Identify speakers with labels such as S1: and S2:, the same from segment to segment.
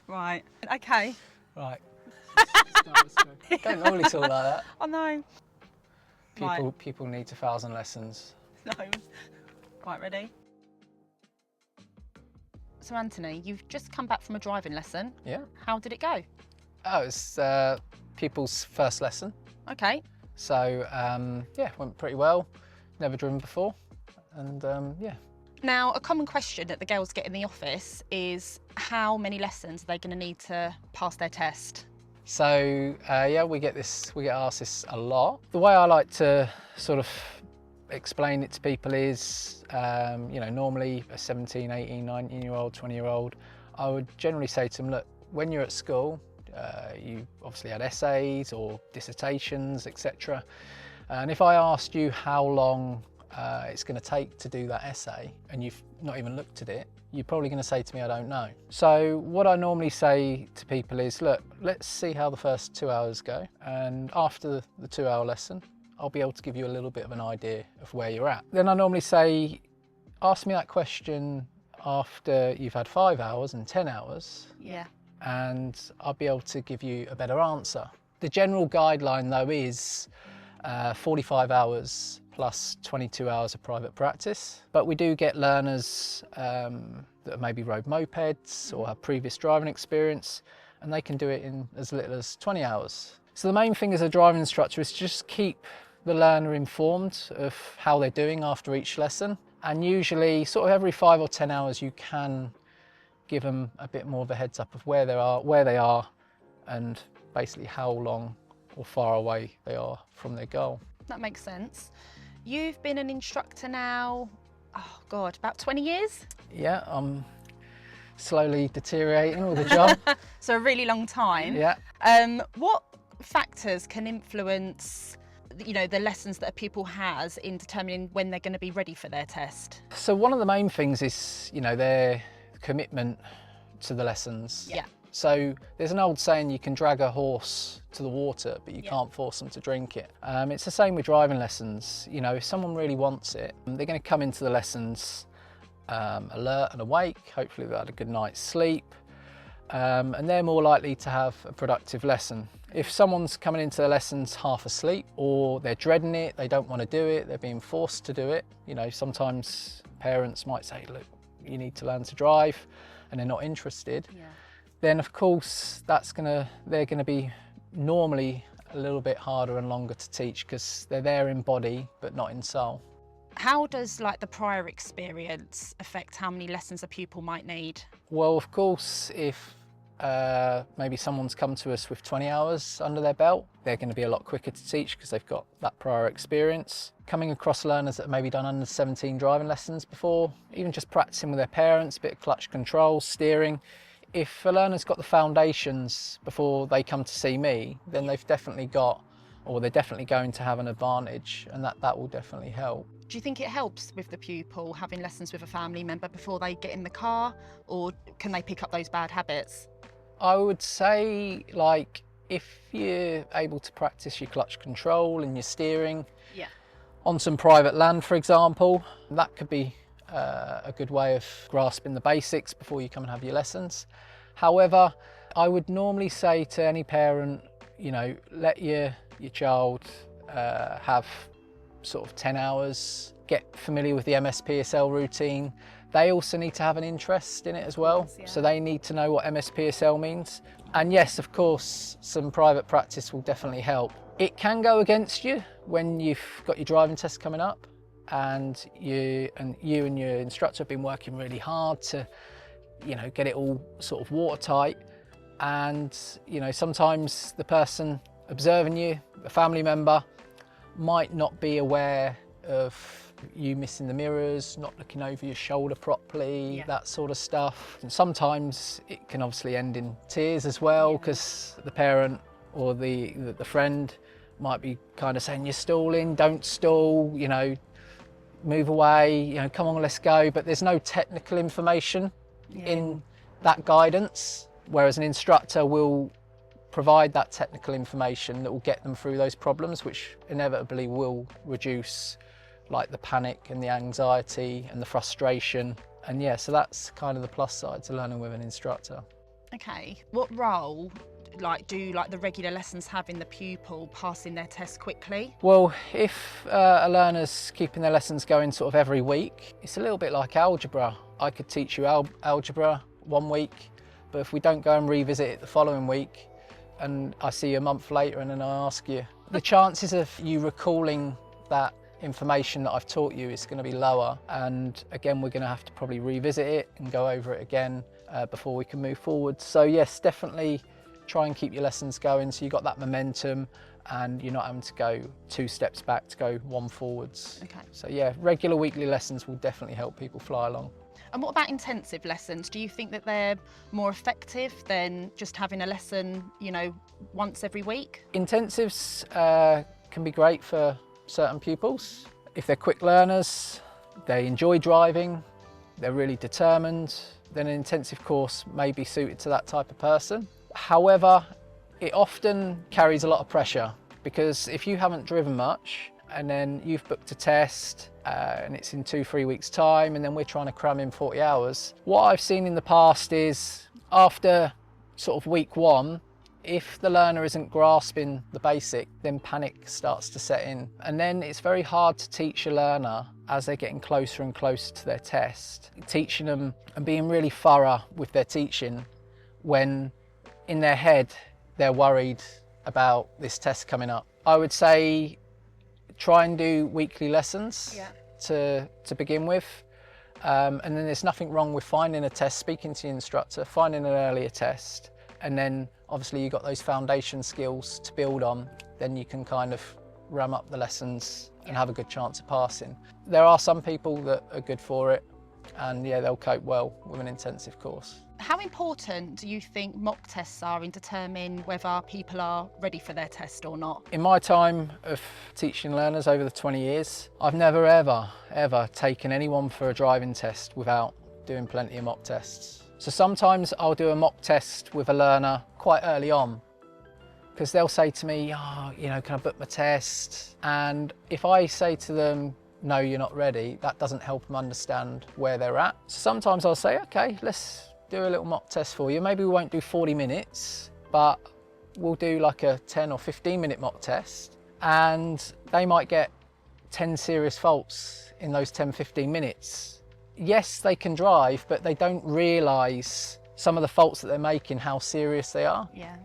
S1: Right, okay.
S2: Right. Don't normally talk like that.
S1: I know.
S2: People need 1,000 lessons.
S1: No. Right, ready? So Anthony, you've just come back from a driving lesson.
S2: Yeah.
S1: How did it go?
S2: Oh, it's pupil's first lesson.
S1: Okay.
S2: So, yeah, went pretty well. Never driven before. And, yeah.
S1: Now, a common question that the girls get in the office is how many lessons are they going to need to pass their test?
S2: So, yeah, we get asked this a lot. The way I like to sort of explain it to people is, you know, normally a 17, 18, 19-year-old, 20-year-old, I would generally say to them, look, when you're at school, you obviously had essays or dissertations, etc. And if I asked you how long it's going to take to do that essay and you've not even looked at it, you're probably going to say to me, I don't know. So what I normally say to people is, look, let's see how the first 2 hours go. And after the 2-hour lesson, I'll be able to give you a little bit of an idea of where you're at. Then I normally say, ask me that question after you've had 5 hours and 10 hours.
S1: Yeah.
S2: And I'll be able to give you a better answer. The general guideline though is 45 hours plus 22 hours of private practice. But we do get learners that have maybe rode mopeds or have previous driving experience, and they can do it in as little as 20 hours. So the main thing as a driving instructor is to just keep the learner informed of how they're doing after each lesson. And usually sort of every 5 or 10 hours you can give them a bit more of a heads up of where they are and basically how long or far away they are from their goal.
S1: That makes sense. You've been an instructor now, oh God, about 20 years?
S2: Yeah, I'm slowly deteriorating with the job.
S1: So a really long time.
S2: Yeah.
S1: What factors can influence, you know, the lessons that a pupil has in determining when they're going to be ready for their test?
S2: So one of the main things is, you know, their commitment to the lessons.
S1: Yeah.
S2: So there's an old saying, you can drag a horse to the water, but you can't force them to drink it. It's the same with driving lessons. You know, if someone really wants it, they're going to come into the lessons alert and awake. Hopefully they've had a good night's sleep, and they're more likely to have a productive lesson. If someone's coming into the lessons half asleep, or they're dreading it, they don't want to do it, they're being forced to do it. You know, sometimes parents might say, look, you need to learn to drive, and they're not interested.
S1: Yeah.
S2: Then of course they're gonna be normally a little bit harder and longer to teach because they're there in body but not in soul.
S1: How does like the prior experience affect how many lessons a pupil might need?
S2: Well, of course, if maybe someone's come to us with 20 hours under their belt, they're going to be a lot quicker to teach because they've got that prior experience. Coming across learners that have maybe done under 17 driving lessons before, even just practicing with their parents, a bit of clutch control, steering. If a learner's got the foundations before they come to see me, then they've definitely got, or they're definitely going to have an advantage, and that will definitely help.
S1: Do you think it helps with the pupil having lessons with a family member before they get in the car, or can they pick up those bad habits?
S2: I would say, like, if you're able to practice your clutch control and your steering on some private land, for example, that could be a good way of grasping the basics before you come and have your lessons. However, I would normally say to any parent, you know, let your child have sort of 10 hours, get familiar with the MSPSL routine. They also need to have an interest in it as well.
S1: Yes, yeah.
S2: So they need to know what MSPSL means. And yes, of course, some private practice will definitely help. It can go against you when you've got your driving test coming up and you and your instructor have been working really hard to, you know, get it all sort of watertight. And, you know, sometimes the person observing you, a family member, might not be aware of you missing the mirrors, not looking over your shoulder properly, that sort of stuff. And sometimes it can obviously end in tears as well, because the parent or the friend might be kind of saying, you're stalling, don't stall, you know, move away, you know, come on, let's go. But there's no technical information in that guidance, whereas an instructor will provide that technical information that will get them through those problems, which inevitably will reduce like the panic and the anxiety and the frustration And yeah, so that's kind of the plus side to learning with an instructor.
S1: Okay, what role do the regular lessons have in the pupil passing their tests quickly?
S2: Well, if a learner's keeping their lessons going sort of every week, it's a little bit like algebra. I could teach you algebra one week, but if we don't go and revisit it the following week, and I see you a month later and then I ask you, the chances of you recalling that information that I've taught you is going to be lower. And again, we're going to have to probably revisit it and go over it again before we can move forward. So yes, definitely try and keep your lessons going so you've got that momentum and you're not having to go 2 steps back to go 1 forwards.
S1: Okay.
S2: So yeah, regular weekly lessons will definitely help people fly along.
S1: And what about intensive lessons? Do you think that they're more effective than just having a lesson, once every week?
S2: Intensives can be great for certain pupils. If they're quick learners, they enjoy driving, they're really determined, then an intensive course may be suited to that type of person. However, it often carries a lot of pressure, because if you haven't driven much and then you've booked a test and it's in 2-3 weeks time and then we're trying to cram in 40 hours, what I've seen in the past is after sort of week 1, if the learner isn't grasping the basic, then panic starts to set in. And then it's very hard to teach a learner as they're getting closer and closer to their test, teaching them and being really thorough with their teaching when in their head they're worried about this test coming up. I would say try and do weekly lessons to begin with. And then there's nothing wrong with finding a test, speaking to your instructor, finding an earlier test, and then obviously you've got those foundation skills to build on, then you can kind of ram up the lessons and have a good chance of passing. There are some people that are good for it, and yeah, they'll cope well with an intensive course.
S1: How important do you think mock tests are in determining whether people are ready for their test or not?
S2: In my time of teaching learners over the 20 years, I've never ever taken anyone for a driving test without doing plenty of mock tests. So sometimes I'll do a mock test with a learner quite early on, because they'll say to me, can I book my test? And if I say to them, no, you're not ready, that doesn't help them understand where they're at. So sometimes I'll say, okay, let's do a little mock test for you. Maybe we won't do 40 minutes, but we'll do like a 10 or 15-minute mock test, and they might get 10 serious faults in those 10-15 minutes. Yes, they can drive, but they don't realise some of the faults that they're making, how serious they are.
S1: Yeah.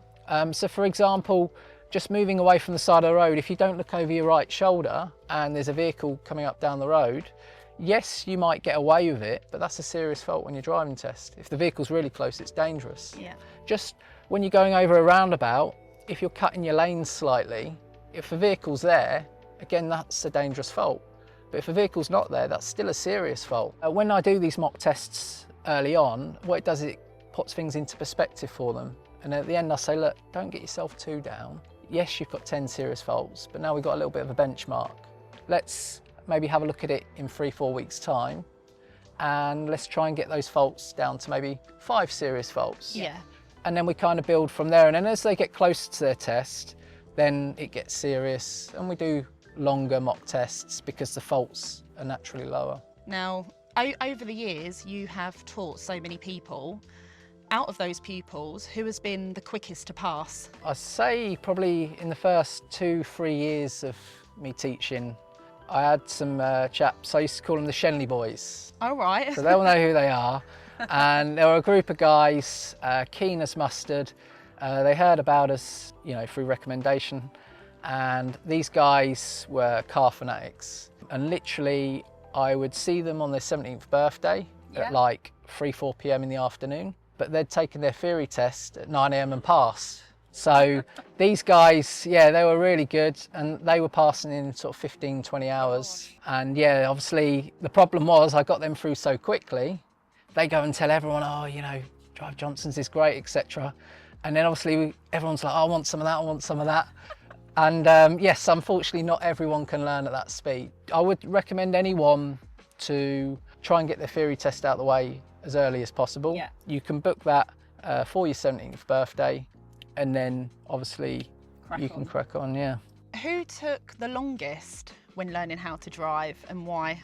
S2: So for example, just moving away from the side of the road, if you don't look over your right shoulder and there's a vehicle coming up down the road, yes, you might get away with it, but that's a serious fault when you're driving test. If the vehicle's really close, it's dangerous.
S1: Yeah.
S2: Just when you're going over a roundabout, if you're cutting your lanes slightly, if a vehicle's there, again, that's a dangerous fault. But if a vehicle's not there, that's still a serious fault. When I do these mock tests early on, what it does is it puts things into perspective for them. And at the end, I say, look, don't get yourself too down. Yes, you've got 10 serious faults, but now we've got a little bit of a benchmark. Let's maybe have a look at it in 3-4 weeks' time, and let's try and get those faults down to maybe 5 serious faults.
S1: Yeah.
S2: And then we kind of build from there. And then as they get closer to their test, then it gets serious, and we do longer mock tests because the faults are naturally lower.
S1: Now, over the years, you have taught so many people. Out of those pupils, who has been the quickest to pass?
S2: I'd say probably in the first 2-3 years of me teaching, I had some chaps, I used to call them the Shenley boys.
S1: Oh, right.
S2: So they'll know who they are. And they were a group of guys, keen as mustard. They heard about us, through recommendation. And these guys were car fanatics. And literally, I would see them on their 17th birthday at like 3-4 p.m. in the afternoon. But they'd taken their theory test at 9 a.m. and passed. So these guys, they were really good, and they were passing in sort of 15-20 hours. And obviously the problem was I got them through so quickly. They go and tell everyone, driveJohnson's is great, etc. And then obviously everyone's like, I want some of that, I want some of that. And yes, unfortunately not everyone can learn at that speed. I would recommend anyone to try and get their theory test out of the way as early as possible.
S1: Yeah.
S2: You can book that for your 17th birthday, and then obviously you can crack on,
S1: Who took the longest when learning how to drive, and why?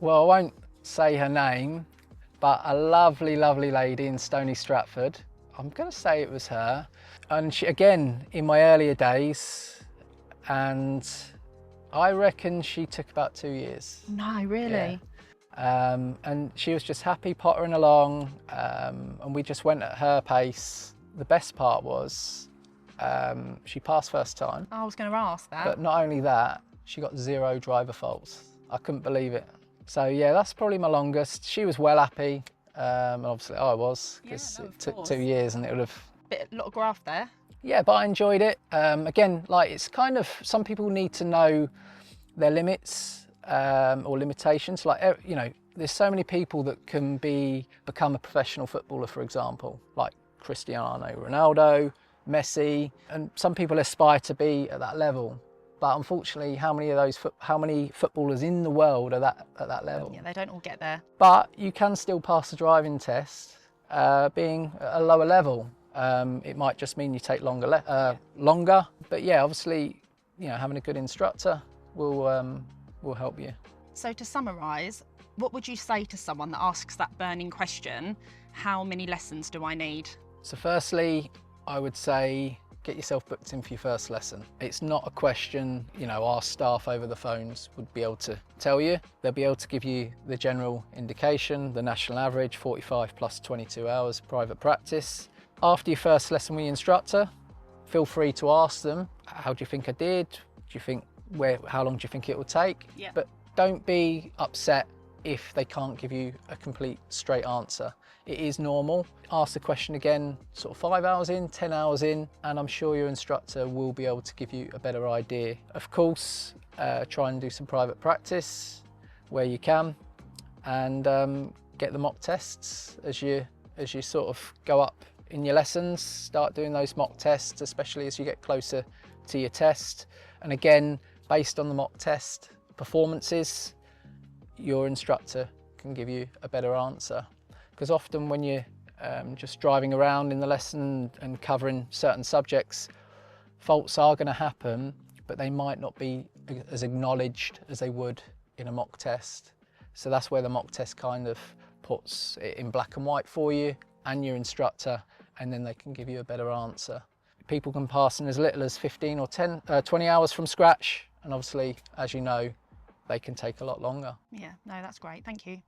S2: Well, I won't say her name, but a lovely, lovely lady in Stony Stratford. I'm going to say it was her. And she, again, in my earlier days, and I reckon she took about 2 years.
S1: No, really?
S2: Yeah. And she was just happy pottering along, and we just went at her pace. The best part was she passed first time.
S1: I was going to ask that.
S2: But not only that, she got 0 driver faults. I couldn't believe it. So yeah, that's probably my longest. She was well happy, and obviously I was, because it took 2 years and it would have...
S1: A lot of graft there.
S2: Yeah, but I enjoyed it. Again, like, it's kind of, some people need to know their limits or limitations. Like, you know, there's so many people that can become a professional footballer, for example, like Cristiano Ronaldo, Messi, and some people aspire to be at that level. But unfortunately, how many footballers in the world are at that level?
S1: Yeah, they don't all get there.
S2: But you can still pass the driving test being at a lower level. It might just mean you take longer. But yeah, obviously, you know, having a good instructor will help you.
S1: So to summarise, what would you say to someone that asks that burning question, how many lessons do I need?
S2: So firstly, I would say get yourself booked in for your first lesson. It's not a question, you know, our staff over the phones would be able to tell you. They'll be able to give you the general indication, the national average, 45 plus 22 hours private practice. After your first lesson with your instructor, feel free to ask them, how do you think I did? Do you think, how long do you think it will take?
S1: Yeah.
S2: But don't be upset if they can't give you a complete straight answer. It is normal. Ask the question again, sort of 5 hours in, 10 hours in, and I'm sure your instructor will be able to give you a better idea. Of course, try and do some private practice where you can, and get the mock tests as you sort of go up in your lessons. Start doing those mock tests, especially as you get closer to your test. And again, based on the mock test performances, your instructor can give you a better answer. Because often when you're just driving around in the lesson and covering certain subjects, faults are going to happen, but they might not be as acknowledged as they would in a mock test. So that's where the mock test kind of puts it in black and white for you and your instructor, and then they can give you a better answer. People can pass in as little as 15 or 20 hours from scratch, and obviously, as you know, they can take a lot longer.
S1: Yeah, no, that's great. Thank you.